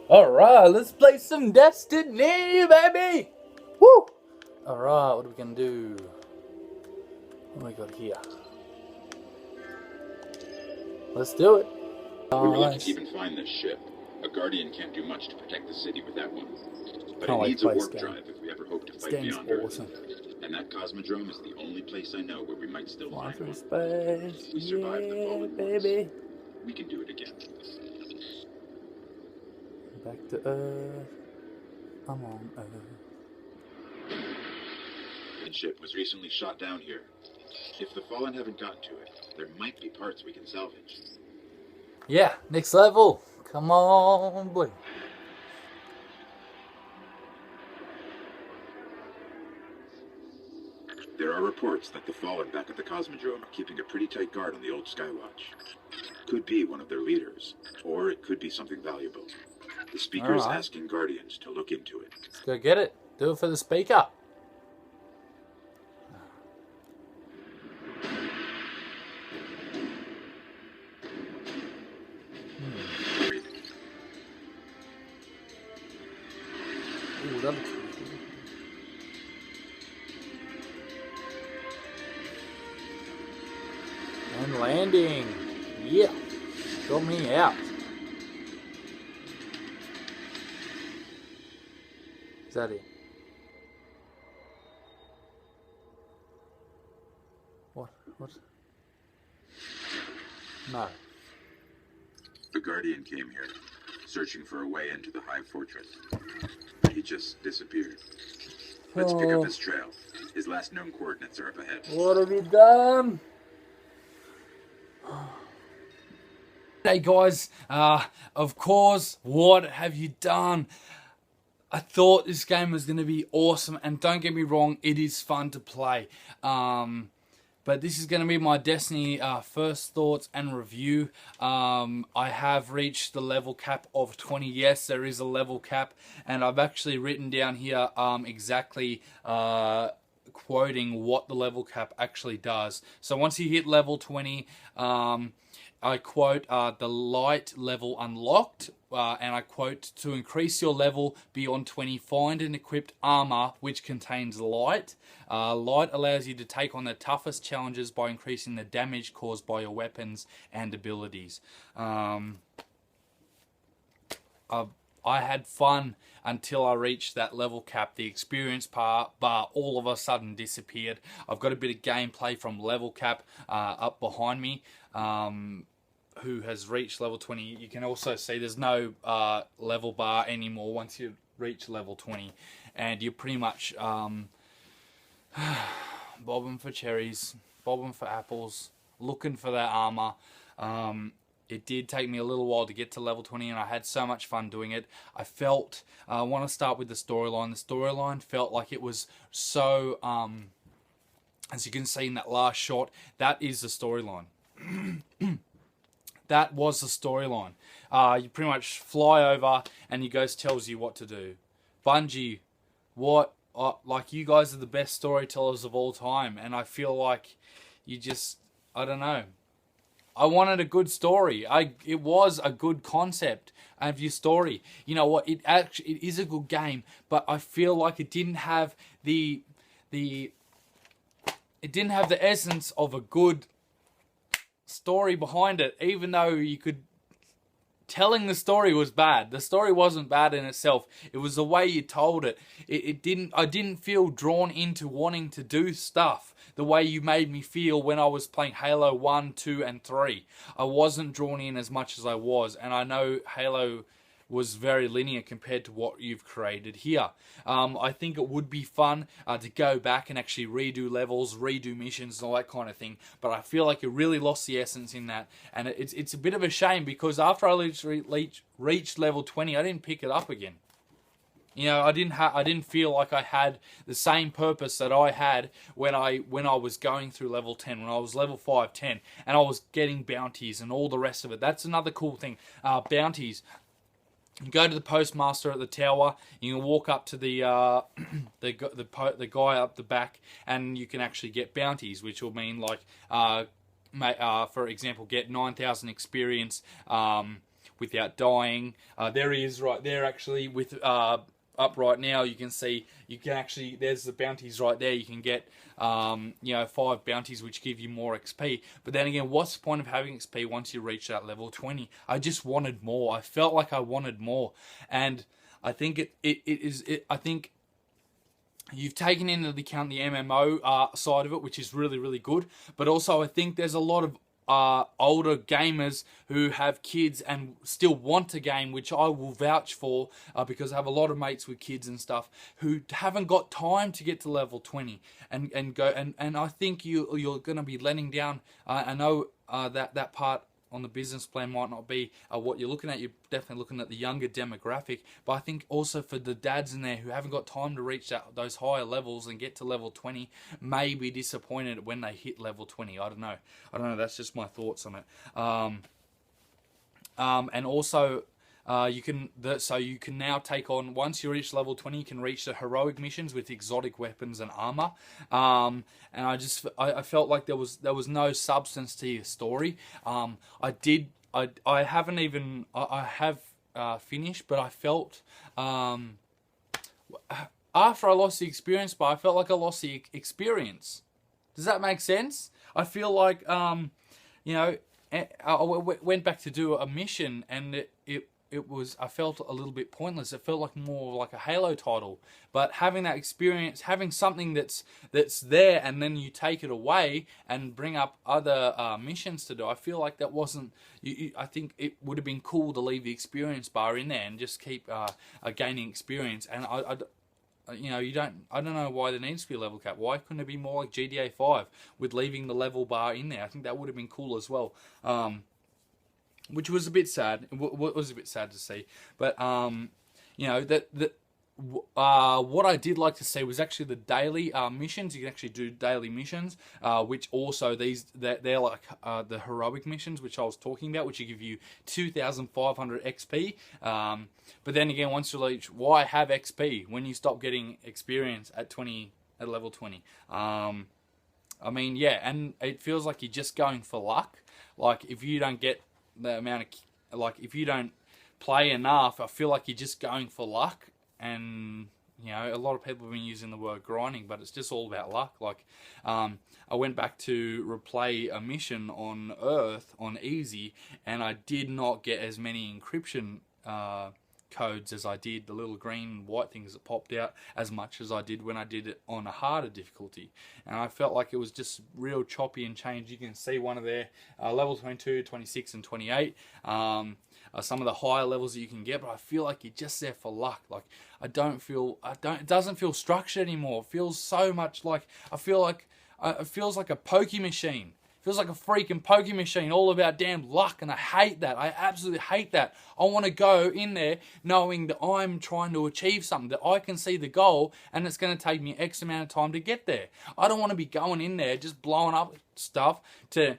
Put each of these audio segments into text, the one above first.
Alright, let's play some Destiny, baby! Woo! Alright, what are we gonna do? What do we got here? Let's do it. We were lucky to even find this ship. A Guardian can't do much to protect the city with that one. But it needs a warp drive if we ever hope to fight beyond Earth. And that Cosmodrome is the only place I know where we might still find one. Space. We survived the fallen baby. We can do it again. Back to Earth. I'm on Earth. The ship was recently shot down here. If the Fallen haven't gotten to it, there might be parts we can salvage. Yeah, next level. Come on, boy. There are reports that the Fallen back at the Cosmodrome are keeping a pretty tight guard on the old Skywatch. Could be one of their leaders, or it could be something valuable. The speaker's asking Guardians to look into it. Let's go get it. Do it for the speaker. Ooh, that looks pretty cool. And landing. Yeah. Got me out. Is that it? What? No. The Guardian came here, searching for a way into the Hive Fortress. He just disappeared. Let's pick up his trail. His last known coordinates are up ahead. What have you done? Hey guys, of course, what have you done? I thought this game was going to be awesome, and don't get me wrong, it is fun to play. But this is going to be my Destiny first thoughts and review. I have reached the level cap of 20. Yes, there is a level cap, and I've actually written down here exactly quoting what the level cap actually does. So once you hit level 20, I quote, the light level unlocked, and I quote, to increase your level beyond 20, find and equip armor which contains light. Light allows you to take on the toughest challenges by increasing the damage caused by your weapons and abilities. I had fun until I reached that level cap. The experience bar all of a sudden disappeared. I've got a bit of gameplay from level cap up behind me, who has reached level 20. You can also see there's no level bar anymore once you reach level 20. And you're pretty much bobbing for cherries, bobbing for apples, looking for that armor. It did take me a little while to get to level 20, and I had so much fun doing it. I want to start with the storyline. The storyline felt like it was so, as you can see in that last shot, that is the storyline. That was the storyline. You pretty much fly over, and your ghost tells you what to do. Bungie, like, you guys are the best storytellers of all time, and I feel like you just, I don't know. I wanted a good story. It was a good concept of your story. You know what? It is a good game, but I feel like it didn't have the essence of a good story behind it. Even though you could, telling the story was bad. The story wasn't bad in itself. It was the way you told it. I didn't feel drawn into wanting to do stuff the way you made me feel when I was playing Halo 1, 2, and 3. I wasn't drawn in as much as I was, and I know Halo was very linear compared to what you've created here. I think it would be fun to go back and actually redo levels, redo missions, and all that kind of thing, but I feel like it really lost the essence in that, and it's a bit of a shame, because after I reached level 20, I didn't pick it up again. You know, I didn't feel like I had the same purpose that I had when I was going through level 10, when I was level 5, 10, and I was getting bounties and all the rest of it. That's another cool thing. Bounties. You go to the postmaster at the tower. You can walk up to the guy up the back, and you can actually get bounties, which will mean, like, for example, get 9,000 experience without dying. There he is right there, actually, with up right now. You can see, you can actually, there's the bounties right there. You can get, 5 bounties, which give you more XP. But then again, what's the point of having XP once you reach that level 20? I just wanted more. I felt like I wanted more. And I think I think you've taken into account the MMO side of it, which is really, really good. But also, I think there's a lot of older gamers who have kids and still want to game, which I will vouch for, because I have a lot of mates with kids and stuff who haven't got time to get to level 20 and go, and I think you're going to be letting down. I know that part on the business plan might not be what you're looking at. You're definitely looking at the younger demographic, but I think also for the dads in there who haven't got time to reach those higher levels and get to level 20, may be disappointed when they hit level 20. I don't know. That's just my thoughts on it. And also, you can now take on, once you reach level 20, you can reach the heroic missions with exotic weapons and armor. And I felt like there was no substance to your story. I have finished, but I felt after I lost the experience bar, I felt like I lost the experience. Does that make sense? I feel like I went back to do a mission, and I felt a little bit pointless. It felt like more like a Halo title. But having that experience, having something that's there, and then you take it away and bring up other missions to do, I feel like that wasn't. I think it would have been cool to leave the experience bar in there and just keep gaining experience. And I don't know why there needs to be a level cap. Why couldn't it be more like GTA 5 with leaving the level bar in there? I think that would have been cool as well. Which was a bit sad. It was a bit sad to see, but what I did like to see was actually the daily missions. You can actually do daily missions, which also they're like the heroic missions, which I was talking about, which give you 2,500 XP. But then again, once you reach, why have XP when you stop getting experience at level 20? And it feels like you're just going for luck. Like if you don't get the amount of, like if you don't play enough, I feel like you're just going for luck. And a lot of people have been using the word grinding, but it's just all about luck. Like I went back to replay a mission on Earth on easy, and I did not get as many encryption codes as I did, the little green and white things that popped out, as much as I did when I did it on a harder difficulty. And I felt like it was just real choppy and changed. You can see one of their level 22, 26 and 28, some of the higher levels that you can get, but I feel like you're just there for luck. Like it doesn't feel structured anymore. It feels so much like, it feels like a pokey machine. Feels like a freaking pokey machine, all about damn luck, and I hate that. I absolutely hate that. I want to go in there knowing that I'm trying to achieve something, that I can see the goal, and it's going to take me X amount of time to get there. I don't want to be going in there just blowing up stuff to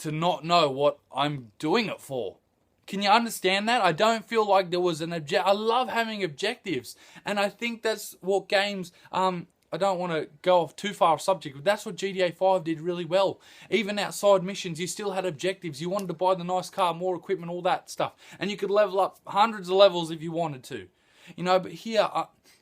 not know what I'm doing it for. Can you understand that? I don't feel like there was an I love having objectives, and I think that's what games. I don't want to go off too far off subject, but that's what GTA 5 did really well. Even outside missions, you still had objectives. You wanted to buy the nice car, more equipment, all that stuff. And you could level up hundreds of levels if you wanted to. But here,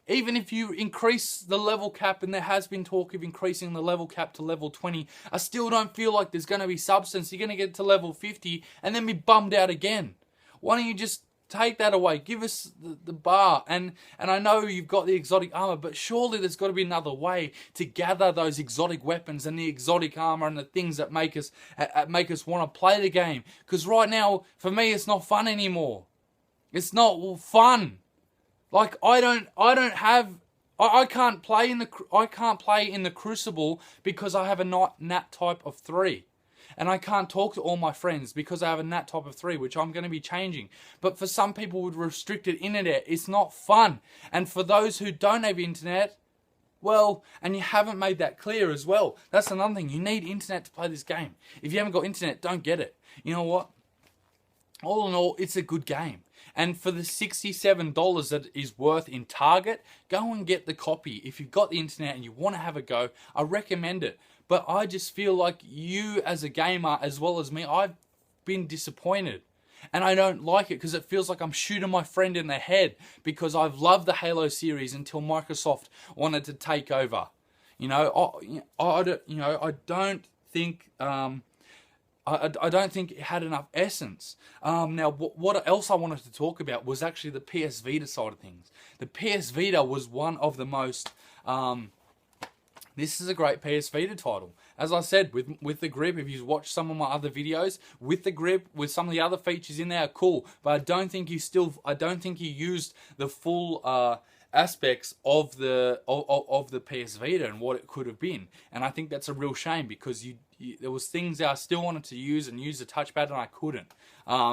even if you increase the level cap, and there has been talk of increasing the level cap to level 20, I still don't feel like there's going to be substance. You're going to get to level 50 and then be bummed out again. Why don't you just take that away? Give us the bar. And I know you've got the exotic armor, but surely there's got to be another way to gather those exotic weapons and the exotic armor and the things that make us want to play the game. Because right now, for me, it's not fun anymore. It's not fun. Like I can't play in the Crucible because I have a nat type of 3. And I can't talk to all my friends because I have a nat type of 3, which I'm going to be changing. But for some people with restricted internet, it's not fun. And for those who don't have internet, well, and you haven't made that clear as well. That's another thing. You need internet to play this game. If you haven't got internet, don't get it. You know what? All in all, it's a good game. And for the $67 that is worth in Target, go and get the copy. If you've got the internet and you want to have a go, I recommend it. But I just feel like you as a gamer, as well as me, I've been disappointed. And I don't like it because it feels like I'm shooting my friend in the head because I've loved the Halo series until Microsoft wanted to take over. I don't think I don't think it had enough essence. Now, what else I wanted to talk about was actually the PS Vita side of things. The PS Vita was one of the most... this is a great PS Vita title. As I said, with the grip, if you watch some of my other videos, with the grip, with some of the other features in there, are cool. But I don't think you used the full aspects of the PS Vita and what it could have been. And I think that's a real shame because there was things that I still wanted to use and use the touchpad and I couldn't.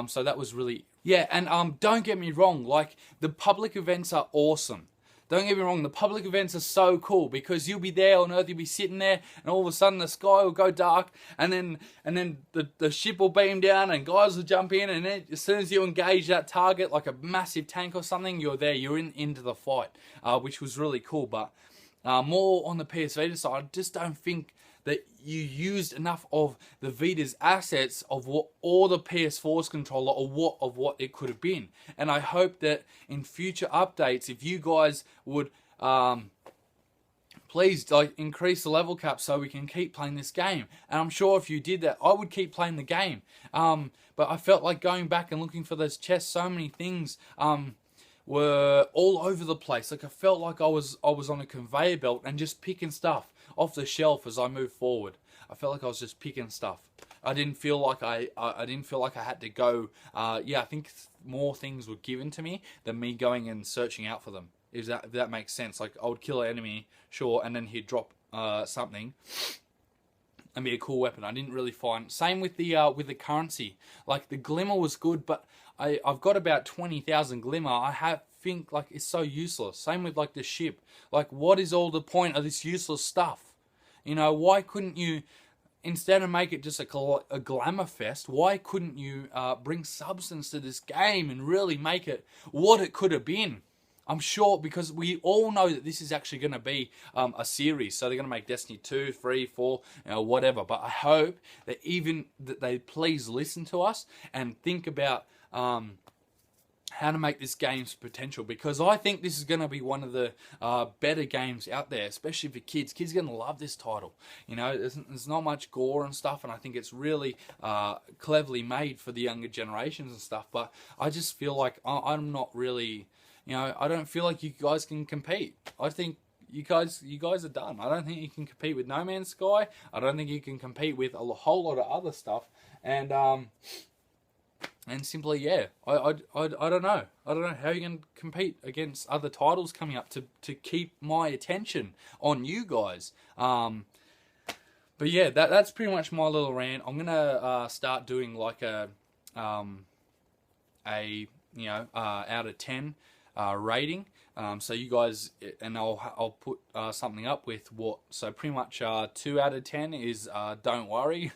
So that was really... Yeah, and don't get me wrong, like, the public events are awesome. Don't get me wrong, the public events are so cool because you'll be there on Earth, you'll be sitting there, and all of a sudden the sky will go dark, and then the ship will beam down, and guys will jump in, and then as soon as you engage that target, like a massive tank or something, you're there, you're into the fight, which was really cool. But more on the PS Vita side, I just don't think that you used enough of the Vita's assets of what all the PS4's controller or what it could have been. And I hope that in future updates, if you guys would please increase the level cap so we can keep playing this game. And I'm sure if you did that, I would keep playing the game. But I felt like going back and looking for those chests, so many things were all over the place. Like I felt like I was on a conveyor belt and just picking stuff off the shelf as I moved forward. I felt like I was just picking stuff. I didn't feel like I had to go. I think more things were given to me than me going and searching out for them. If that makes sense. Like I would kill an enemy, sure, and then he'd drop something and be a cool weapon. I didn't really find. Same with the currency. Like the glimmer was good, but I've got about 20,000 glimmer. I think like it's so useless. Same with like the ship. Like what is all the point of this useless stuff? Why couldn't you, instead of make it just a glamour fest, why couldn't you bring substance to this game and really make it what it could have been? I'm sure, because we all know that this is actually going to be a series. So they're going to make Destiny 2, 3, 4, whatever. But I hope that they please listen to us and think about how to make this game's potential, because I think this is going to be one of the better games out there, especially for kids. Kids are going to love this title. There's not much gore and stuff, and I think it's really cleverly made for the younger generations and stuff. But I just feel like I'm not really, I don't feel like you guys can compete. I think you guys are done. I don't think you can compete with No Man's Sky. I don't think you can compete with a whole lot of other stuff. And simply, yeah, I don't know. I don't know how you can compete against other titles coming up to keep my attention on you guys. But yeah, that's pretty much my little rant. I'm gonna start doing like a out of 10 rating. So you guys, and I'll put something up with what. So pretty much 2 out of 10 is don't worry.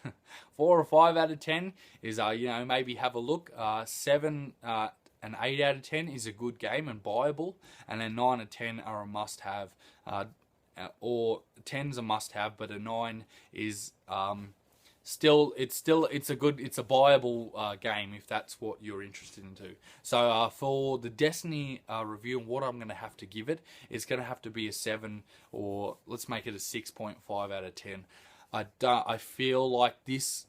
4 or 5 out of 10 is maybe have a look. 7 and 8 out of 10 is a good game and buyable, and then 9 and 10 are a must-have. Or 10's a must-have, but a 9 is it's a buyable game if that's what you're interested in too. So for the Destiny review and what I'm going to have to give it, it's going to have to be a 7, or let's make it a 6.5 out of 10. I feel like this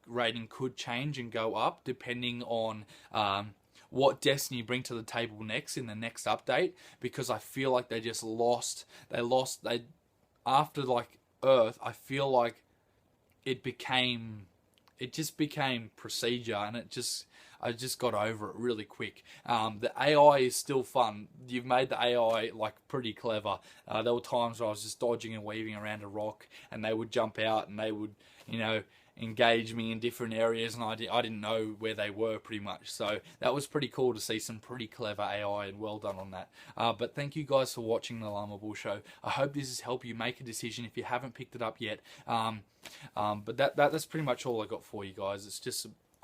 rating could change and go up depending on what Destiny bring to the table next in the next update, because I feel like they after like Earth, I feel like it just became procedure, and I just got over it really quick. The AI is still fun. You've made the AI like pretty clever. There were times where I was just dodging and weaving around a rock, and they would jump out and they would, engage me in different areas, and I didn't know where they were pretty much. So that was pretty cool to see some pretty clever AI, and well done on that. But thank you guys for watching the Llama Bull Show. I hope this has helped you make a decision if you haven't picked it up yet. But that's pretty much all I got for you guys.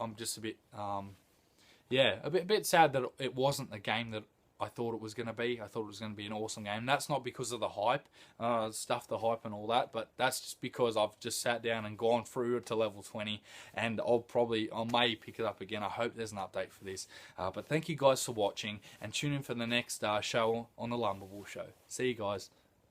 I'm just a bit a bit sad that it wasn't the game that I thought it was going to be. I thought it was going to be an awesome game. That's not because of the hype, the hype and all that, but that's just because I've just sat down and gone through it to level 20, and I may pick it up again. I hope there's an update for this. But thank you guys for watching, and tune in for the next show on the Lumberbull Show. See you guys.